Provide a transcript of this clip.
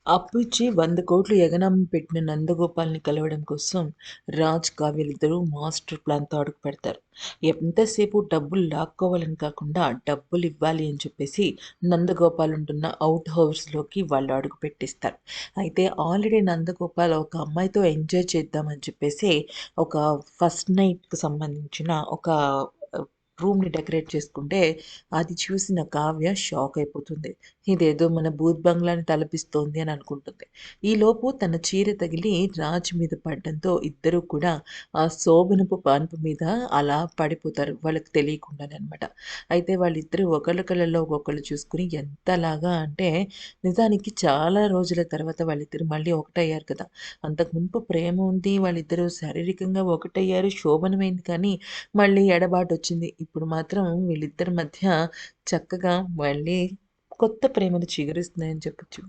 అప్పిచ్చి 100,00,00,000 ఎగనామం పెట్టిన నందగోపాల్‌ని కలవడం కోసం రాజ్, కావ్యలిద్దరూ మాస్టర్ ప్లాన్‌తో అడుగుపెడతారు. ఎంతసేపు డబ్బులు లాక్కోవాలని కాకుండా డబ్బులివ్వాలి అని చెప్పేసి నందగోపాల్ ఉంటున్న ఔట్ హౌస్‌లోకి వాళ్ళు అడుగు పెట్టిస్తారు. అయితే ఆల్రెడీ నందగోపాల్ ఒక అమ్మాయితో ఎంజాయ్ చేద్దామని చెప్పేసి ఒక ఫస్ట్ నైట్‌కి సంబంధించిన ఒక రూమ్‌ని డెకరేట్ చేసుకుంటే అది చూసిన కావ్య షాక్ అయిపోతుంది. ఇదేదో మన భూత్ బంగ్లాని తలపిస్తోంది అని అనుకుంటుంది. ఈలోపు తన చీర తగిలి రాజ్ మీద పడడంతో ఇద్దరూ కూడా ఆ శోభనపు పాన్పు మీద అలా పడిపోతారు. వాళ్ళకి తెలియకుండానే అనమాట. అయితే వాళ్ళిద్దరూ ఒకళ్ళ కళ్ళల్లో ఒక్కొక్కళ్ళు చూసుకొని ఎంతలాగా అంటే నిజానికి చాలా రోజుల తర్వాత వాళ్ళిద్దరూ మళ్ళీ ఒకటయ్యారు కదా! అంతకు మునుపు ప్రేమ ఉంది. వాళ్ళిద్దరూ శారీరకంగా ఒకటయ్యారు. శోభనమైంది కానీ మళ్ళీ ఎడబాటొచ్చింది. ఇప్పుడు మాత్రం వీళ్ళిద్దరి మధ్య చక్కగా మళ్ళీ కొత్త ప్రేమలు చిగురిస్తున్నాయని చెప్పొచ్చు.